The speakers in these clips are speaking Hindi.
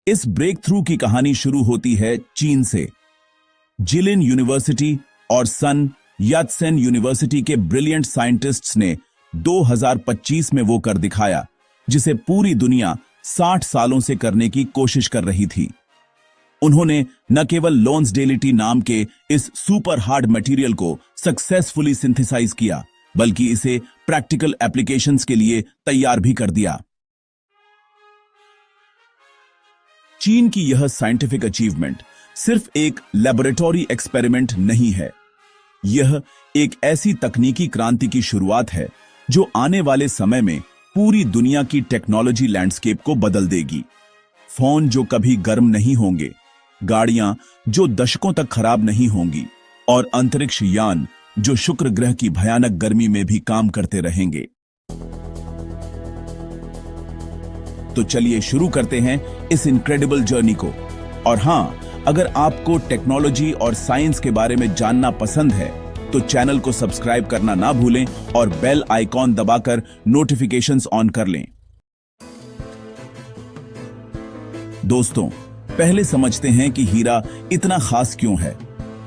इस ब्रेक थ्रू की कहानी शुरू होती है चीन से। जिलिन यूनिवर्सिटी और सन यात्सेन यूनिवर्सिटी के ब्रिलियंट साइंटिस्ट्स ने 2025 में वो कर दिखाया जिसे पूरी दुनिया 60 सालों से करने की कोशिश कर रही थी। उन्होंने न केवल लॉन्सडेलिटी नाम के इस सुपर हार्ड मटेरियल को सक्सेसफुली सिंथेसाइज किया, बल्कि इसे प्रैक्टिकल एप्लीकेशंस के लिए तैयार भी कर दिया। चीन की यह साइंटिफिक अचीवमेंट सिर्फ एक लैबोरेटरी एक्सपेरिमेंट नहीं है, यह एक ऐसी तकनीकी क्रांति की शुरुआत है जो आने वाले समय में पूरी दुनिया की टेक्नोलॉजी लैंडस्केप को बदल देगी। फोन जो कभी गर्म नहीं होंगे, गाड़ियां जो दशकों तक खराब नहीं होंगी और अंतरिक्ष यान जो शुक्र ग्रह की भयानक गर्मी में भी काम करते रहेंगे। तो चलिए शुरू करते हैं इस इनक्रेडिबल जर्नी को। और हां, अगर आपको टेक्नोलॉजी और साइंस के बारे में जानना पसंद है तो चैनल को सब्सक्राइब करना ना भूलें और बेल आइकॉन दबाकर नोटिफिकेशंस ऑन कर लें। दोस्तों, पहले समझते हैं कि हीरा इतना खास क्यों है।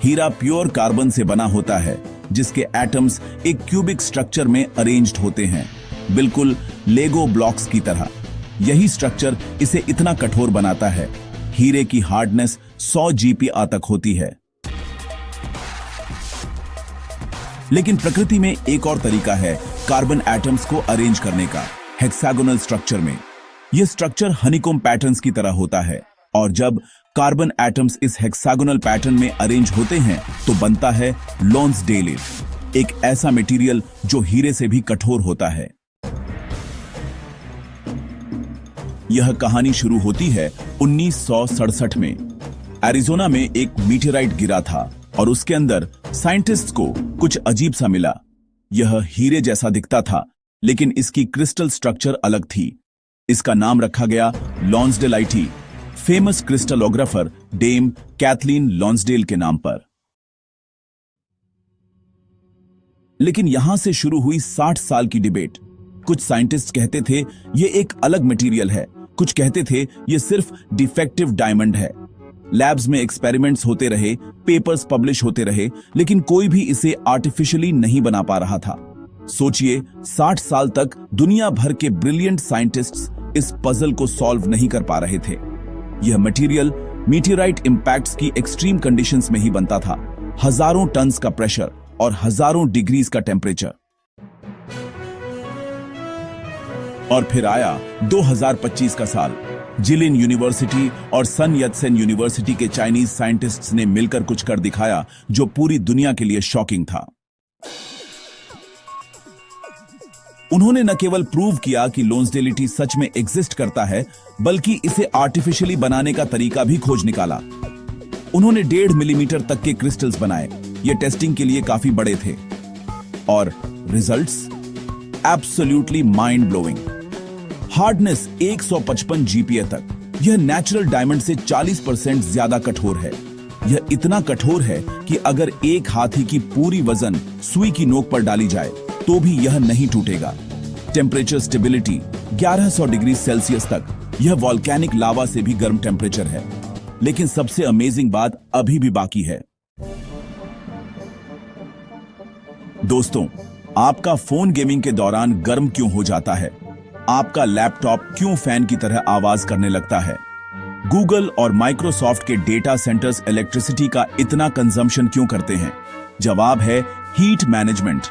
हीरा प्योर कार्बन से बना होता है जिसके एटम्स एक क्यूबिक स्ट्रक्चर में अरेंज्ड होते हैं, बिल्कुल लेगो ब्लॉक्स की तरह। यही स्ट्रक्चर इसे इतना कठोर बनाता है। हीरे की हार्डनेस 100 GPa तक होती है। लेकिन प्रकृति में एक और तरीका है कार्बन एटम्स को अरेंज करने का, हेक्सागोनल स्ट्रक्चर में। यह स्ट्रक्चर हनीकॉम्ब पैटर्न्स की तरह होता है और जब कार्बन एटम्स इस हेक्सागोनल पैटर्न में अरेंज होते हैं तो बनता है लॉन्सडेल, एक ऐसा मटेरियल जो हीरे से भी कठोर होता है। यह कहानी शुरू होती है 1967 में। एरिज़ोना में एक मीटेराइट गिरा था और उसके अंदर साइंटिस्ट्स को कुछ अजीब सा मिला। यह हीरे जैसा दिखता था, लेकिन इसकी क्रिस्टल स्ट्रक्चर अलग थी। इसका नाम रखा गया लॉन्सडेलाइटी, फेमस क्रिस्टलोग्राफर डेम कैथलीन लॉन्सडेल के नाम पर। लेकिन यहां से शुरू हुई 60 साल की डिबेट। कुछ साइंटिस्ट कहते थे यह एक अलग मटेरियल है, कुछ कहते थे यह सिर्फ डिफेक्टिव डायमंड है। लैब्स में एक्सपेरिमेंट्स होते रहे, पेपर्स पब्लिश होते रहे, लेकिन कोई भी इसे आर्टिफिशियली नहीं बना पा रहा था। सोचिए, 60 साल तक दुनिया भर के ब्रिलियंट साइंटिस्ट्स इस पजल को सॉल्व नहीं कर पा रहे थे। यह मटेरियल मीटेराइट इंपैक्ट्स की एक्सट्रीम कंडीशंस में ही बनता था, हजारों टन्स का प्रेशर और हजारों डिग्रीज का टेम्परेचर। और फिर आया 2025 का साल। जिलिन यूनिवर्सिटी और सन यात्सेन यूनिवर्सिटी के चाइनीज साइंटिस्ट्स ने मिलकर कुछ कर दिखाया जो पूरी दुनिया के लिए शॉकिंग था। उन्होंने न केवल प्रूव किया कि लॉन्सडेलिटी सच में एग्जिस्ट करता है, बल्कि इसे आर्टिफिशियली बनाने का तरीका भी खोज निकाला। उन्होंने 1.5 मिलीमीटर तक के क्रिस्टल्स बनाए। ये टेस्टिंग के लिए काफी बड़े थे और results absolutely mind blowing. Hardness 155 GPa तक। यह नेचुरल डायमंड से 40% ज्यादा कठोर है। यह इतना कठोर है कि अगर एक हाथी की पूरी वजन सुई की नोक पर डाली जाए तो भी यह नहीं टूटेगा। टेम्परेचर स्टेबिलिटी 1100 डिग्री सेल्सियस तक। यह वॉल्केनिक लावा से भी गर्म टेम्परेचर है। लेकिन सबसे अमेजिंग बात अभी भी बाकी है। दोस्तों, आपका फोन गेमिंग के दौरान गर्म क्यों हो जाता है? आपका लैपटॉप क्यों फैन की तरह आवाज करने लगता है? गूगल और माइक्रोसॉफ्ट के डेटा सेंटर्स इलेक्ट्रिसिटी का इतना कंजम्पशन क्यों करते हैं? जवाब है हीट मैनेजमेंट।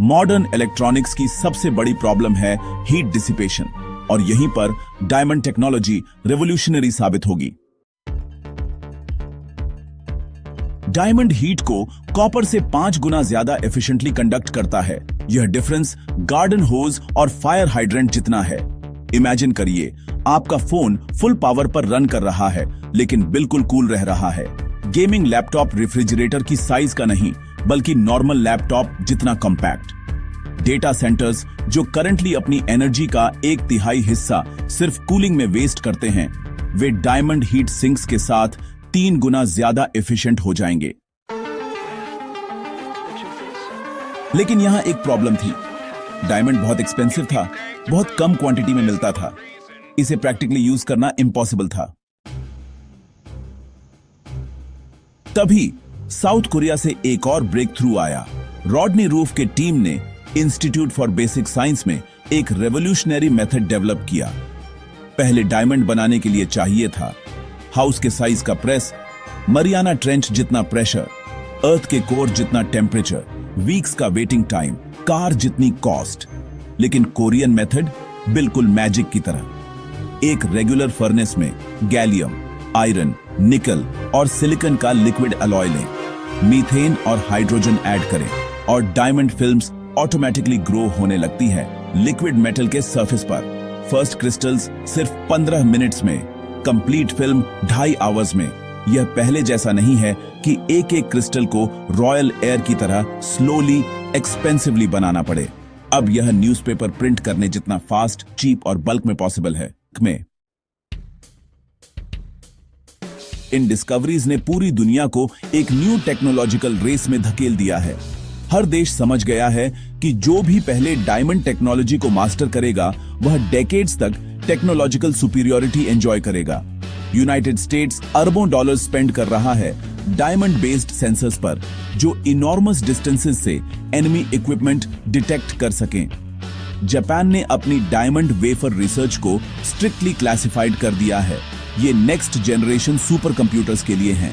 मॉडर्न इलेक्ट्रॉनिक्स की सबसे बड़ी प्रॉब्लम है हीट डिसिपेशन, और यहीं पर डायमंड टेक्नोलॉजी रेवोल्यूशनरी साबित होगी। डायमंड हीट को कॉपर से 5 गुना ज्यादा एफिशिएंटली कंडक्ट करता है। यह डिफरेंस गार्डन होज और फायर हाइड्रेंट जितना है। इमेजिन करिए, आपका फोन फुल पावर पर रन कर रहा है लेकिन बिल्कुल कूल रह रहा है। गेमिंग लैपटॉप रेफ्रिजरेटर की साइज का नहीं, बल्कि नॉर्मल लैपटॉप जितना कॉम्पैक्ट। डेटा सेंटर्स जो करंटली अपनी एनर्जी का 1/3 हिस्सा सिर्फ कूलिंग में वेस्ट करते हैं, वे डायमंड हीट सिंक्स के साथ 3 गुना ज्यादा एफिशिएंट हो जाएंगे। लेकिन यहां एक प्रॉब्लम थी। डायमंड बहुत एक्सपेंसिव था, बहुत कम क्वांटिटी में मिलता था। इसे प्रैक्टिकली यूज करना इम्पॉसिबल था। तभी साउथ कोरिया से एक और ब्रेक थ्रू आया। रॉडनी रूफ के टीम ने इंस्टीट्यूट फॉर बेसिक साइंस में एक रेवोल्यूशनरी मेथड डेवलप किया। पहले डायमंड बनाने के लिए चाहिए था हाउस के साइज का प्रेस, मरियाना ट्रेंच जितना प्रेशर, अर्थ के कोर जितना टेम्परेचर, वीक्स का वेटिंग टाइम, कार जितनी कॉस्ट। लेकिन कोरियन मेथड बिल्कुल मैजिक की तरह। एक रेगुलर फर्नेस में गैलियम, आयरन, निकल और सिलिकॉन का लिक्विड अलॉय लें, मीथेन और हाइड्रोजन ऐड करें और डायमंड फिल्म्स ऑटोमेटिकली ग्रो होने लगती है लिक्विड मेटल के सरफेस पर। फर्स्ट क्रिस्टल्स सिर्फ 15 मिनट्स में, कंप्लीट फिल्म 2.5 आवर्स में। यह पहले जैसा नहीं है कि एक एक क्रिस्टल को रॉयल एयर की तरह स्लोली एक्सपेंसिवली बनाना पड़े। अब यह न्यूज़पेपर प्रिंट करने जितना फास्ट, चीप और बल्क में पॉसिबल है। इन डिस्कवरीज ने पूरी दुनिया को एक न्यू टेक्नोलॉजिकल रेस में धकेल दिया है। हर देश समझ गया है कि जो भी पहले डायमंड टेक्नोलॉजी को मास्टर करेगा वह डेकेड्स तक टेक्नोलॉजिकल सुपीरियरिटी एंजॉय करेगा। यूनाइटेड स्टेट्स अरबों डॉलर स्पेंड कर रहा है डायमंड बेस्ड सेंसर्स पर, जो इनॉर्मस डिस्टेंसेस से एनिमी इक्विपमेंट डिटेक्ट कर सकें। जापान ने अपनी डायमंड वेफर रिसर्च को स्ट्रिक्टली क्लासिफाइड कर दिया है। ये नेक्स्ट जनरेशन सुपर कंप्यूटर्स के लिए हैं।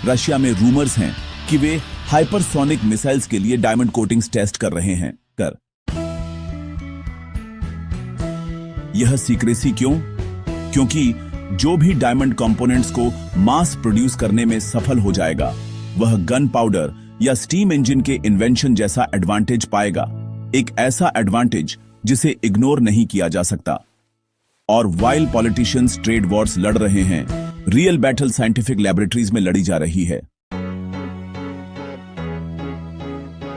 रशिया में रूमर्स हैं कि वे हाइपरसोनिक मिसाइल्स के लिए डायमंड कोटिंग्स टेस्ट कर रहे हैं। यह सीक्रेसी क्यों? क्योंकि जो भी डायमंड कंपोनेंट्स को मास प्रोड्यूस करने में सफल हो जाएगा वह गन पाउडर या स्टीम इंजन के इन्वेंशन जैसा एडवांटेज पाएगा। एक ऐसा एडवांटेज जिसे इग्नोर नहीं किया जा सकता। और वाइल पॉलिटिशियंस ट्रेड वॉर्स लड़ रहे हैं, रियल बैटल साइंटिफिक लैबोरेटरीज में लड़ी जा रही है।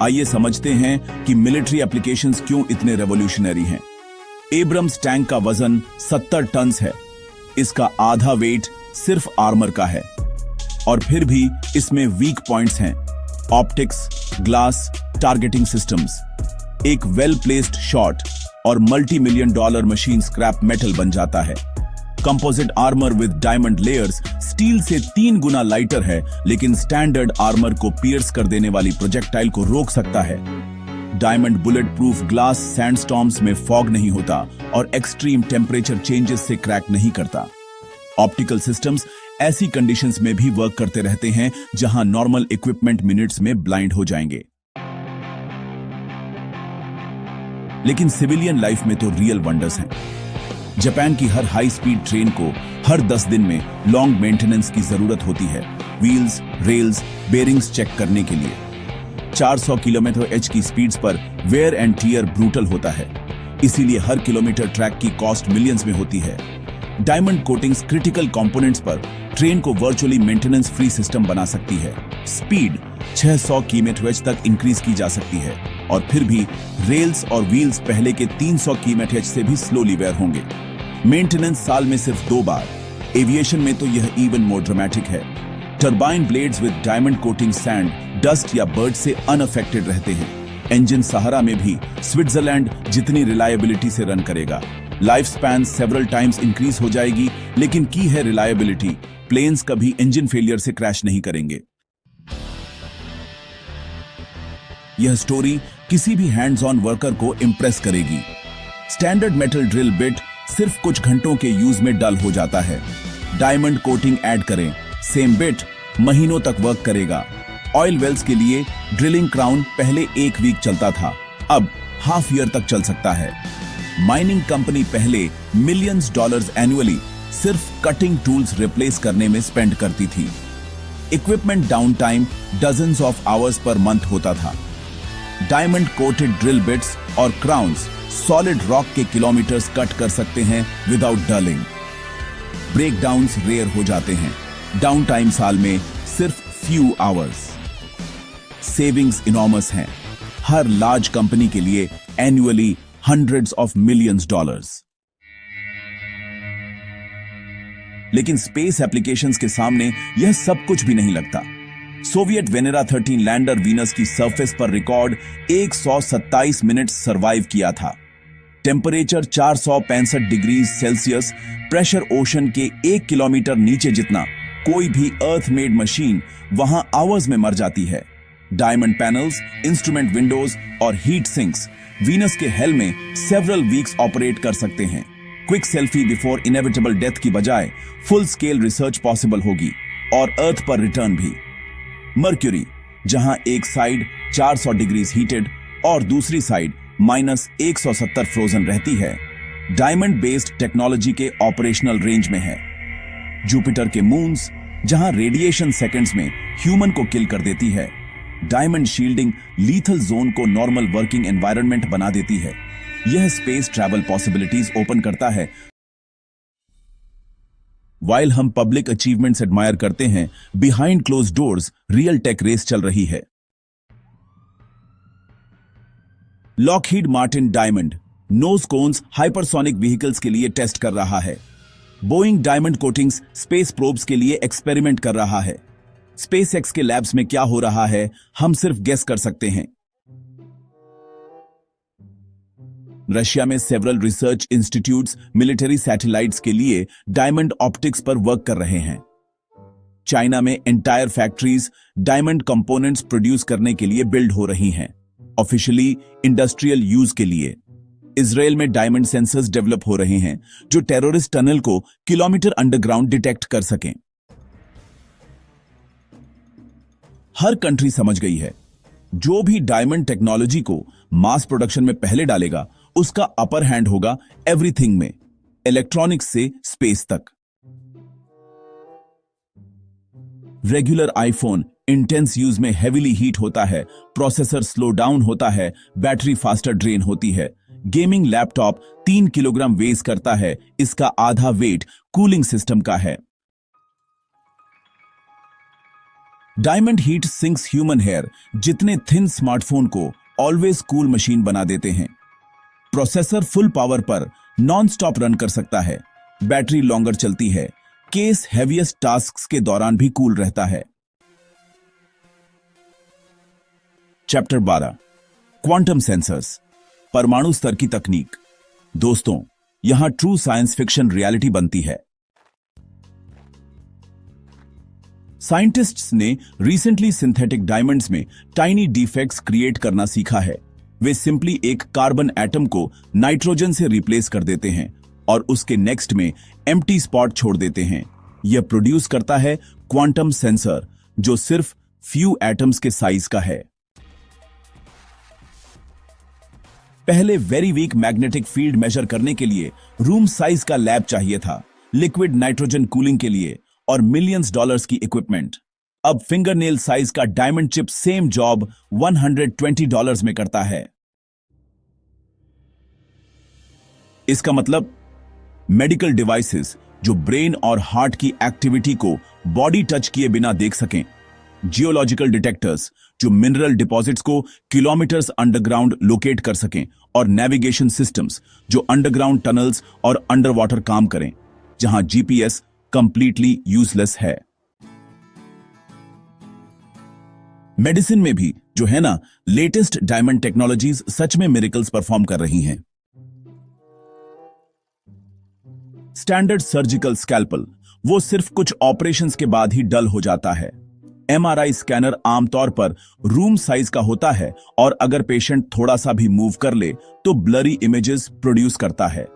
आइए समझते हैं कि मिलिट्री एप्लीकेशंस क्यों इतने रेवोल्यूशनरी हैं। एब्रम्स टैंक का वजन 70 टन है। इसका आधा वेट सिर्फ आर्मर का है और फिर भी इसमें वीक पॉइंट्स हैं। Optics, glass, targeting systems. एक वेल प्लेस्ड शॉट और multi $1 million machine scrap metal बन जाता है। Composite armour with diamond layers steel से 3 गुना लाइटर है, लेकिन स्टैंडर्ड आर्मर को पियर्स कर देने वाली प्रोजेक्टाइल को रोक सकता है। डायमंड बुलेट प्रूफ ग्लास सैंडस्टॉर्म्स में फॉग नहीं होता और एक्सट्रीम टेम्परेचर चेंजेस से क्रैक नहीं करता। ऑप्टिकल सिस्टम्स ऐसी कंडीशंस में भी वर्क करते रहते हैं जहां नॉर्मल इक्विपमेंट मिनट्स में ब्लाइंड हो जाएंगे। लेकिन सिविलियन लाइफ में तो रियल वंडर्स हैं। जापान की हर हाई स्पीड ट्रेन को हर 10 दिन में लॉन्ग मेंटेनेंस की जरूरत होती है, व्हील्स, रेल्स, बेरिंग्स चेक करने के लिए। 400 किलोमीटर/h की स्पीड्स पर वेयर एंड टियर ब्रूटल होता है, इसीलिए हर किलोमीटर ट्रैक की कॉस्ट मिलियंस में होती है। डायमंड कोटिंग्स क्रिटिकल कंपोनेंट्स पर ट्रेन को वर्चुअली मेंटेनेंस फ्री सिस्टम बना सकती है। स्पीड 600 किलोमीटर/h तक इंक्रीज की जा सकती है और फिर भी रेल्स और व्हील्स पहले के 300 किलोमीटर/h से भी स्लोली वेयर होंगे। मेंटेनेंस साल में सिर्फ 2 बार। एविएशन में तो यह इवन मोर ड्रामेटिक है। Turbine blades with diamond coating sand, dust या बर्ड से अनअफेक्टेड रहते हैं। इंजन सहारा में भी स्विट्जरलैंड जितनी रिलायबिलिटी से रन करेगा। Life span several times increase हो जाएगी, लेकिन की है रिलायबिलिटी। प्लेन्स कभी इंजन फेलियर से क्रैश नहीं करेंगे। यह स्टोरी किसी भी हैंड्स ऑन वर्कर को इंप्रेस करेगी। स्टैंडर्ड मेटल ड्रिल बिट सिर्फ कुछ घंटों के यूज में डल हो जाता है। डायमंड कोटिंग ऐड करें, सेम बिट महीनों तक वर्क करेगा। ऑयल वेल्स के लिए ड्रिलिंग क्राउन पहले 1 वीक चलता था, अब हाफ ईयर तक चल सकता है। माइनिंग कंपनी पहले मिलियंस डॉलर्स एनुअली सिर्फ कटिंग टूल्स रिप्लेस करने में स्पेंड करती थी। Equipment down time dozens of hours per month होता था। डायमंड कोटेड ड्रिल बिट्स और क्राउन्स सॉलिड रॉक के किलोमीटर्स कट कर सकते हैं विदाउट डलिंग। ब्रेकडाउन्स रेयर हो जाते हैं। डाउन टाइम साल में सिर्फ फ्यू आवर्स। सेविंग्स इनॉर्मस हैं। हर लार्ज कंपनी के लिए annually hundreds of millions dollars। लेकिन स्पेस एप्लीकेशंस के सामने यह सब कुछ भी नहीं लगता। सोवियत वेनेरा 13 लैंडर वीनस की सरफेस पर रिकॉर्ड 127 मिनट सरवाइव किया था। Temperature 465 degree Celsius, pressure ocean के 1 किलोमीटर नीचे जितना, कोई भी अर्थ मेड मशीन वहां आवर्स में मर जाती है। डायमंड पैनल्स, इंस्ट्रूमेंट विंडोज और हीट सिंक्स वीनस के हेल में सेवरल वीक्स ऑपरेट कर सकते हैं। Quick selfie before inevitable death की बजाय फुल स्केल रिसर्च पॉसिबल होगी और अर्थ पर रिटर्न भी। मर्क्यूरी, जहां एक साइड 400 डिग्रीज हीटेड और दूसरी साइड -170 फ्रोजन रहती है, डायमंड बेस्ड टेक्नोलॉजी के ऑपरेशनल रेंज में है। जुपिटर के मून्स, जहां रेडिएशन सेकंड्स में ह्यूमन को किल कर देती है, डायमंड शील्डिंग लीथल जोन को नॉर्मल वर्किंग एनवायरनमेंट बना देती है। यह स्पेस ट्रैवल पॉसिबिलिटीज ओपन करता है। वाइल हम पब्लिक अचीवमेंट्स एडमायर करते हैं, behind closed doors real tech race चल रही है। Lockheed Martin diamond nose cones hypersonic vehicles के लिए टेस्ट कर रहा है। Boeing diamond coatings space probes के लिए एक्सपेरिमेंट कर रहा है। स्पेसएक्स के लैब्स में क्या हो रहा है, हम सिर्फ गेस कर सकते हैं। रशिया में several research institutes military satellites के लिए डायमंड ऑप्टिक्स पर वर्क कर रहे हैं। चाइना में entire factories diamond components produce करने के लिए बिल्ड हो रही हैं, ऑफिशियली इंडस्ट्रियल यूज के लिए। इजराइल में डायमंड सेंसर्स डेवलप हो रहे हैं जो टेररिस्ट टनल को किलोमीटर अंडरग्राउंड डिटेक्ट कर सकें। हर कंट्री समझ गई है, जो भी डायमंड टेक्नोलॉजी को मास प्रोडक्शन में पहले डालेगा उसका अपर हैंड होगा एवरीथिंग में, इलेक्ट्रॉनिक्स से स्पेस तक। रेगुलर आईफोन इंटेंस यूज में हेवीली हीट होता है, प्रोसेसर स्लो डाउन होता है, बैटरी फास्टर ड्रेन होती है। गेमिंग लैपटॉप 3 किलोग्राम वेट करता है, इसका आधा वेट कूलिंग सिस्टम का है। Diamond heat sinks human hair जितने थिन स्मार्टफोन को ऑलवेज कूल मशीन बना देते हैं। प्रोसेसर फुल पावर पर नॉन स्टॉप रन कर सकता है, बैटरी लॉन्गर चलती है, केस हेवीएस्ट टास्क्स के दौरान भी कूल रहता है। चैप्टर 12 क्वांटम सेंसर्स, परमाणु स्तर की तकनीक। दोस्तों, यहां ट्रू साइंस फिक्शन रियलिटी बनती है। साइंटिस्ट्स ने रिसेंटली सिंथेटिक डायमंड्स में टाइनी डिफेक्ट्स क्रिएट करना सीखा है। वे सिंपली एक कार्बन एटम को नाइट्रोजन से रिप्लेस कर देते हैं और उसके नेक्स्ट में एम्प्टी स्पॉट छोड़ देते हैं। यह प्रोड्यूस करता है क्वांटम सेंसर, जो सिर्फ फ्यू एटम्स के साइज का है। पहले very weak magnetic field measure करने के लिए रूम साइज का लैब चाहिए था, लिक्विड नाइट्रोजन कूलिंग के लिए और मिलियंस डॉलर्स की इक्विपमेंट। अब फिंगरनेल साइज का डायमंड चिप सेम जॉब $120 में करता है। इसका मतलब मेडिकल डिवाइसेस जो ब्रेन और हार्ट की एक्टिविटी को बॉडी टच किए बिना देख सकें, जियोलॉजिकल डिटेक्टर्स जो मिनरल डिपॉजिट्स को किलोमीटर्स अंडरग्राउंड लोकेट कर सकें, और नेविगेशन सिस्टम्स जो अंडरग्राउंड टनल्स और अंडर वाटर काम करें, जहां जीपीएस कंप्लीटली यूजलेस है। मेडिसिन में भी जो है ना, लेटेस्ट डायमंड टेक्नोलॉजीज सच में मिरेकल्स परफॉर्म कर रही हैं। स्टैंडर्ड सर्जिकल स्कैल्पल वो सिर्फ कुछ ऑपरेशंस के बाद ही डल हो जाता है। एमआरआई स्कैनर आमतौर पर रूम साइज का होता है और अगर पेशेंट थोड़ा सा भी मूव कर ले तो ब्लरी इमेजेस प्रोड्यूस करता है।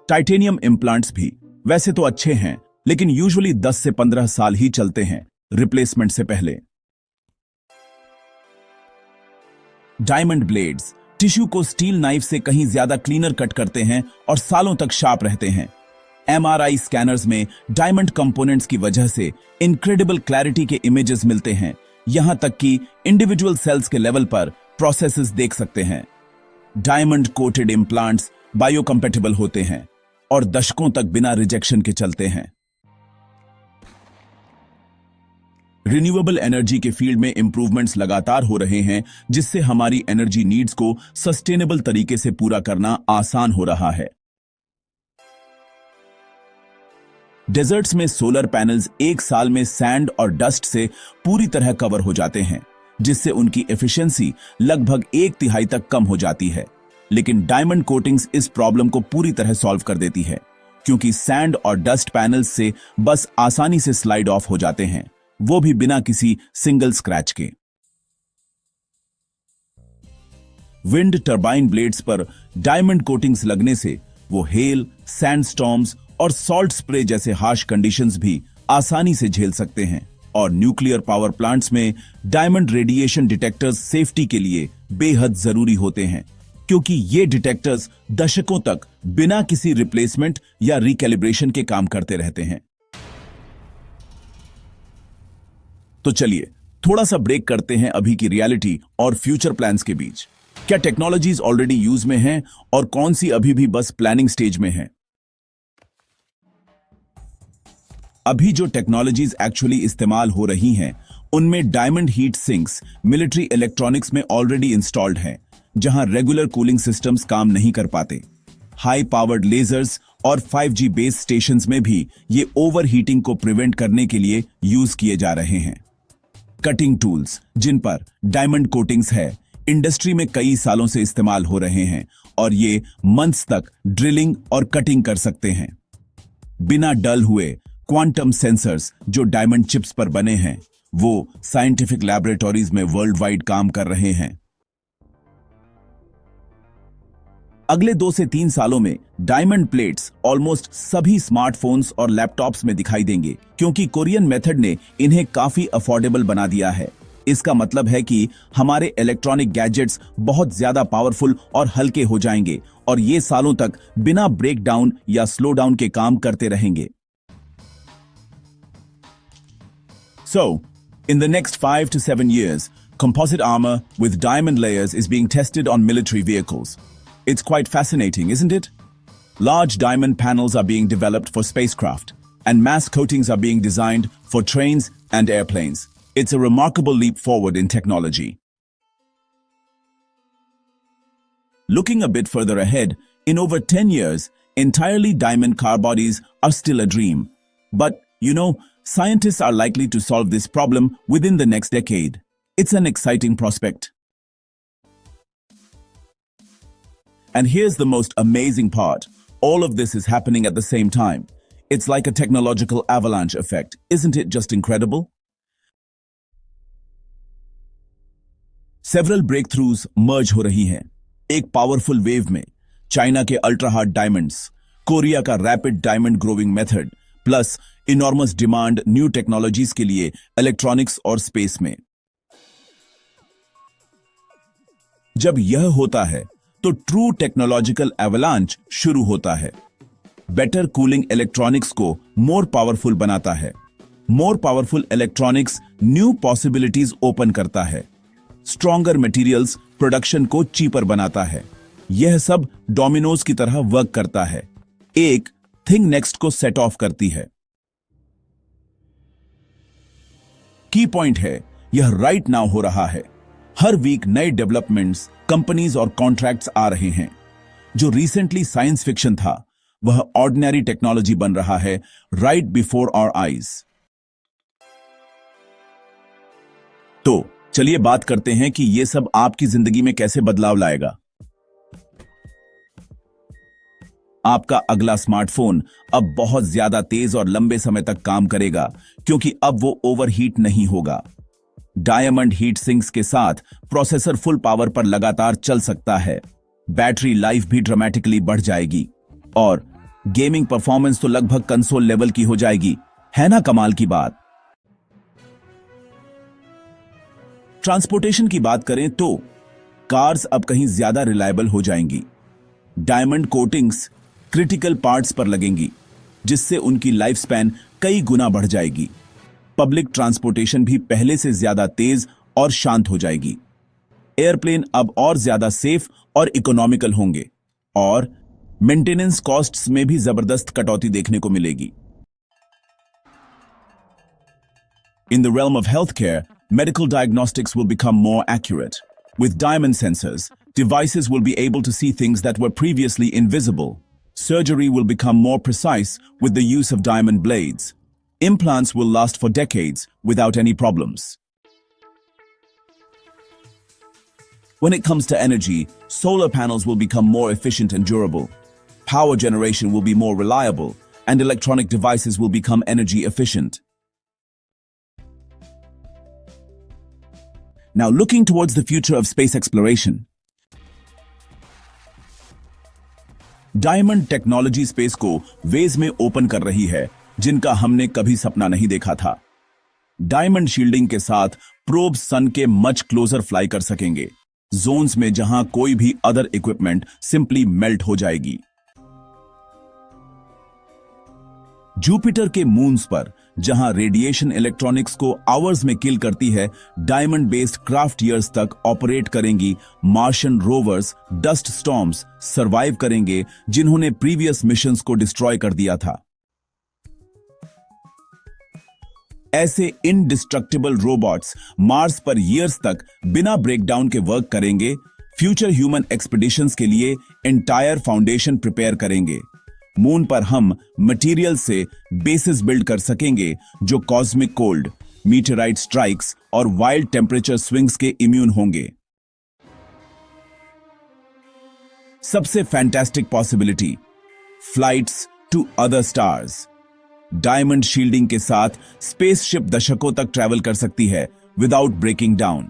टाइटेनियम इम्प्लांट्स भी वैसे तो अच्छे हैं, लेकिन यूजुअली 10 से 15 साल ही चलते हैं रिप्लेसमेंट से पहले। डायमंड ब्लेड्स टिश्यू को स्टील नाइफ से कहीं ज्यादा क्लीनर कट करते हैं और सालों तक शार्प रहते हैं। एमआरआई स्कैनर्स में डायमंड कंपोनेंट्स की वजह से इनक्रेडिबल क्लैरिटी के इमेजेस मिलते हैं, यहां तक कि इंडिविजुअल सेल्स के लेवल पर प्रोसेसेस देख सकते हैं। डायमंड कोटेड इम्प्लांट्स बायोकंपैटिबल होते हैं और दशकों तक बिना रिजेक्शन के चलते हैं। रिन्यूएबल एनर्जी के फील्ड में इंप्रूवमेंट्स लगातार हो रहे हैं, जिससे हमारी एनर्जी नीड्स को सस्टेनेबल तरीके से पूरा करना आसान हो रहा है। डेजर्ट्स में सोलर पैनल्स एक साल में सैंड और डस्ट से पूरी तरह कवर हो जाते हैं, जिससे उनकी एफिशिएंसी लगभग 1/3 तक कम हो जाती है। लेकिन डायमंड कोटिंग्स इस प्रॉब्लम को पूरी तरह सॉल्व कर देती है। क्योंकि सैंड और डस्ट पैनल्स से बस आसानी से स्लाइड ऑफ हो जाते हैं, वो भी बिना किसी सिंगल स्क्रैच के। विंड टरबाइन ब्लेड्स पर डायमंड कोटिंग्स लगने से वो हेल, सैंडस्टॉर्म्स और सॉल्ट स्प्रे जैसे हार्श कंडीशंस भी आसानी से झेल सकते हैं। और न्यूक्लियर पावर प्लांट्स में डायमंड रेडिएशन डिटेक्टर्स सेफ्टी के लिए बेहद जरूरी होते हैं, क्योंकि ये डिटेक्टर्स दशकों तक बिना किसी रिप्लेसमेंट या रिकैलिब्रेशन के काम करते रहते हैं। तो चलिए थोड़ा सा ब्रेक करते हैं अभी की रियलिटी और फ्यूचर प्लान्स के बीच। क्या टेक्नोलॉजीज ऑलरेडी यूज में हैं और कौन सी अभी भी बस प्लानिंग स्टेज में हैं? अभी जो टेक्नोलॉजीज एक्चुअली इस्तेमाल हो रही हैं, उनमें diamond heat sinks military electronics में ऑलरेडी इंस्टॉल्ड हैं, जहां रेगुलर कूलिंग सिस्टम्स काम नहीं कर पाते। हाई पावर्ड लेजर्स और 5G बेस स्टेशंस में भी ये ओवर हीटिंग को प्रिवेंट करने के लिए यूज किए जा रहे हैं। कटिंग टूल्स जिन पर डायमंड कोटिंग्स है, इंडस्ट्री में कई सालों से इस्तेमाल हो रहे हैं और ये मंथ्स तक ड्रिलिंग और कटिंग कर सकते हैं। बिना डल हुए क्वांटम सेंसर्स जो डायमंड चिप्स पर बने हैं, वो साइंटिफिक लैबोरेटरीज में वर्ल्ड वाइड काम कर रहे हैं। अगले 2 से 3 सालों में डायमंड प्लेट्स ऑलमोस्ट सभी स्मार्टफोन्स और लैपटॉप्स में दिखाई देंगे, क्योंकि कोरियन मेथड ने इन्हें काफी अफोर्डेबल बना दिया है। इसका मतलब है कि हमारे इलेक्ट्रॉनिक गैजेट्स बहुत ज्यादा पावरफुल और हल्के हो जाएंगे और ये सालों तक बिना ब्रेक डाउन या स्लो डाउन के काम करते रहेंगे। So, in the next 5 to 7 years, composite armor with diamond layers is being tested on military vehicles. It's quite fascinating, isn't it? Large diamond panels are being developed for spacecraft, and mass coatings are being designed for trains and airplanes. It's a remarkable leap forward in technology. Looking a bit further ahead, in over 10 years, entirely diamond car bodies are still a dream. But, scientists are likely to solve this problem within the next decade. It's an exciting prospect. And here's the most amazing part. All of this is happening at the same time. It's like a technological avalanche effect. Isn't it just incredible? Several breakthroughs merge हो रही हैं। एक पावरफुल वेव में चाइना के अल्ट्रा हार्ड डायमंड्स, कोरिया का rapid diamond growing method, plus enormous demand new technologies के लिए इलेक्ट्रॉनिक्स और स्पेस में। जब यह होता है तो ट्रू टेक्नोलॉजिकल एवलांच शुरू होता है। बेटर कूलिंग इलेक्ट्रॉनिक्स को मोर पावरफुल बनाता है। More powerful electronics new possibilities open करता है। स्ट्रॉन्गर मटेरियल्स प्रोडक्शन को चीपर बनाता है। यह सब डोमिनोज की तरह वर्क करता है, एक थिंग नेक्स्ट को सेट ऑफ करती है। की पॉइंट है, यह राइट नाउ हो रहा है। हर वीक नए डेवलपमेंट्स, कंपनीज और कॉन्ट्रैक्ट्स आ रहे हैं। जो रिसेंटली साइंस फिक्शन था, वह ऑर्डिनरी टेक्नोलॉजी बन रहा है राइट बिफोर आवर आईज। तो चलिए बात करते हैं कि यह सब आपकी जिंदगी में कैसे बदलाव लाएगा। आपका अगला स्मार्टफोन अब बहुत ज्यादा तेज और लंबे समय तक काम करेगा, क्योंकि अब वो ओवरहीट नहीं होगा। डायमंड हीट सिंक्स के साथ प्रोसेसर फुल पावर पर लगातार चल सकता है। बैटरी लाइफ भी ड्रामेटिकली बढ़ जाएगी और गेमिंग परफॉर्मेंस तो लगभग कंसोल लेवल की हो जाएगी। है ना कमाल की बात। ट्रांसपोर्टेशन की बात करें तो कार्स अब कहीं ज्यादा रिलायबल हो जाएंगी। डायमंड कोटिंग्स क्रिटिकल पार्ट्स पर लगेंगी, जिससे उनकी लाइफ स्पैन कई गुना बढ़ जाएगी। पब्लिक ट्रांसपोर्टेशन भी पहले से ज्यादा तेज और शांत हो जाएगी। एयरप्लेन अब और ज्यादा सेफ और इकोनॉमिकल होंगे और मेंटेनेंस कॉस्ट्स में भी जबरदस्त कटौती देखने को मिलेगी। In the realm of healthcare, medical diagnostics will become more accurate. With diamond sensors, devices will be able to see things that were previously invisible. Surgery will become more precise with the use of diamond blades. Implants will last for decades without any problems. When it comes to energy, solar panels will become more efficient and durable. power generation will be more reliable, and electronic devices will become energy efficient. Now, looking towards the future of space exploration, diamond technology space को वेज में ओपन कर रही है जिनका हमने कभी सपना नहीं देखा था। डायमंड शील्डिंग के साथ प्रोब सन के मच क्लोजर फ्लाई कर सकेंगे, जोन्स में जहां कोई भी अदर इक्विपमेंट सिंपली मेल्ट हो जाएगी। जुपिटर के मून्स पर जहां रेडिएशन इलेक्ट्रॉनिक्स को आवर्स में किल करती है, डायमंड बेस्ड क्राफ्ट ईयर्स तक ऑपरेट करेंगी Martian rovers dust storms survive करेंगे जिन्होंने प्रीवियस मिशंस को डिस्ट्रॉय कर दिया था। ऐसे इनडिस्ट्रक्टिबल रोबोट्स मार्स पर ईयर्स तक बिना ब्रेकडाउन के वर्क करेंगे, फ्यूचर ह्यूमन एक्सपीडिशंस के लिए एंटायर फाउंडेशन प्रिपेयर करेंगे। मून पर हम मटेरियल से बेसिस बिल्ड कर सकेंगे जो कॉस्मिक कोल्ड, मीटेराइट स्ट्राइक्स और वाइल्ड टेम्परेचर स्विंग्स के इम्यून होंगे। सबसे fantastic possibility, flights to other stars. Diamond shielding के साथ स्पेसशिप दशकों तक ट्रैवल कर सकती है विदाउट ब्रेकिंग डाउन।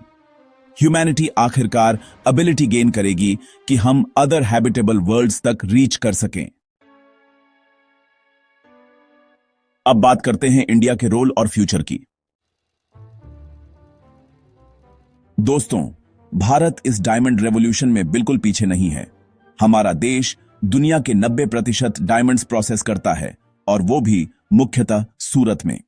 ह्यूमैनिटी आखिरकार एबिलिटी गेन करेगी कि हम अदर हैबिटेबल वर्ल्ड्स तक रीच कर सकें। अब बात करते हैं इंडिया के रोल और फ्यूचर की। दोस्तों, भारत इस डायमंड रेवोल्यूशन में बिल्कुल पीछे नहीं है। हमारा देश दुनिया के 90% डायमंड्स प्रोसेस करता है और वो भी मुख्यतः सूरत में।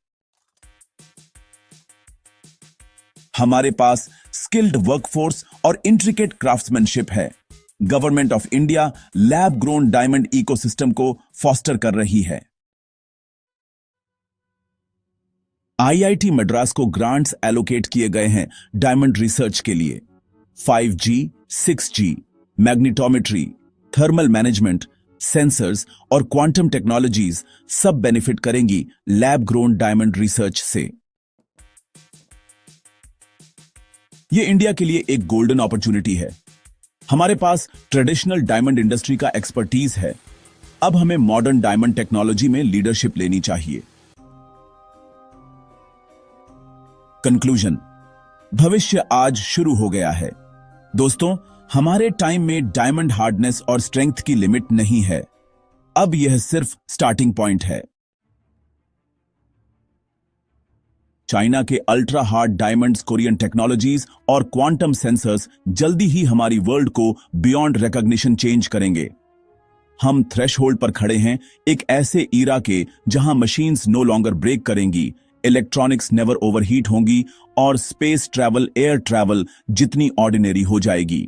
हमारे पास स्किल्ड वर्कफोर्स और इंट्रिकेट क्राफ्ट्समैनशिप है। Government of India lab grown diamond ecosystem को फॉस्टर कर रही है। आईआईटी मद्रास को ग्रांट्स एलोकेट किए गए हैं डायमंड रिसर्च के लिए। 5G, 6G, magnetometry, thermal management, sensors और क्वांटम टेक्नोलॉजीज सब बेनिफिट करेंगी लैब ग्रोन डायमंड रिसर्च से। यह इंडिया के लिए एक गोल्डन अपॉर्चुनिटी है। हमारे पास ट्रेडिशनल डायमंड इंडस्ट्री का एक्सपर्टीज है। अब हमें मॉडर्न डायमंड टेक्नोलॉजी में लीडरशिप लेनी चाहिए। कंक्लूजन, भविष्य आज शुरू हो गया है। दोस्तों, हमारे टाइम में डायमंड हार्डनेस और स्ट्रेंथ की लिमिट नहीं है। अब यह सिर्फ स्टार्टिंग पॉइंट है। चाइना के ultra hard diamonds, Korean technologies और क्वांटम सेंसर्स जल्दी ही हमारी वर्ल्ड को बियॉन्ड रिकॉग्निशन चेंज करेंगे। हम थ्रेशहोल्ड पर खड़े हैं एक ऐसे ईरा के जहां मशीन्स नो लॉन्गर ब्रेक करेंगी, इलेक्ट्रॉनिक्स नेवर ओवरहीट होंगी और स्पेस ट्रैवल, एयर ट्रैवल जितनी ऑर्डिनरी हो जाएगी।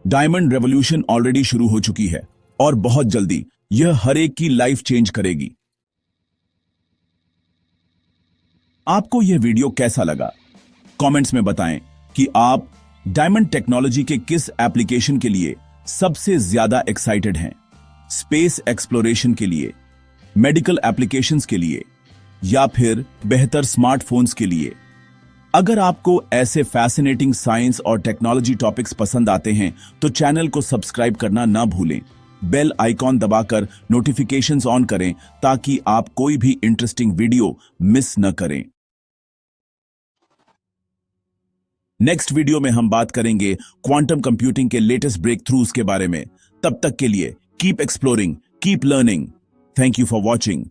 डायमंड रेवोल्यूशन ऑलरेडी शुरू हो चुकी है और बहुत जल्दी यह हर एक की लाइफ चेंज करेगी। आपको यह वीडियो कैसा लगा? कमेंट्स में बताएं कि आप डायमंड टेक्नोलॉजी के किस एप्लीकेशन के लिए सबसे ज्यादा एक्साइटेड हैं। स्पेस एक्सप्लोरेशन के लिए, मेडिकल एप्लीकेशंस के लिए या फिर बेहतर स्मार्टफोन्स के लिए। अगर आपको ऐसे फैसिनेटिंग साइंस और टेक्नोलॉजी टॉपिक्स पसंद आते हैं तो चैनल को सब्सक्राइब करना ना भूलें। बेल आइकॉन दबाकर नोटिफिकेशंस ऑन करें ताकि आप कोई भी इंटरेस्टिंग वीडियो मिस न करें। नेक्स्ट वीडियो में हम बात करेंगे क्वांटम कंप्यूटिंग के लेटेस्ट ब्रेक थ्रूज के बारे में। तब तक के लिए keep exploring, keep learning. Thank you for watching.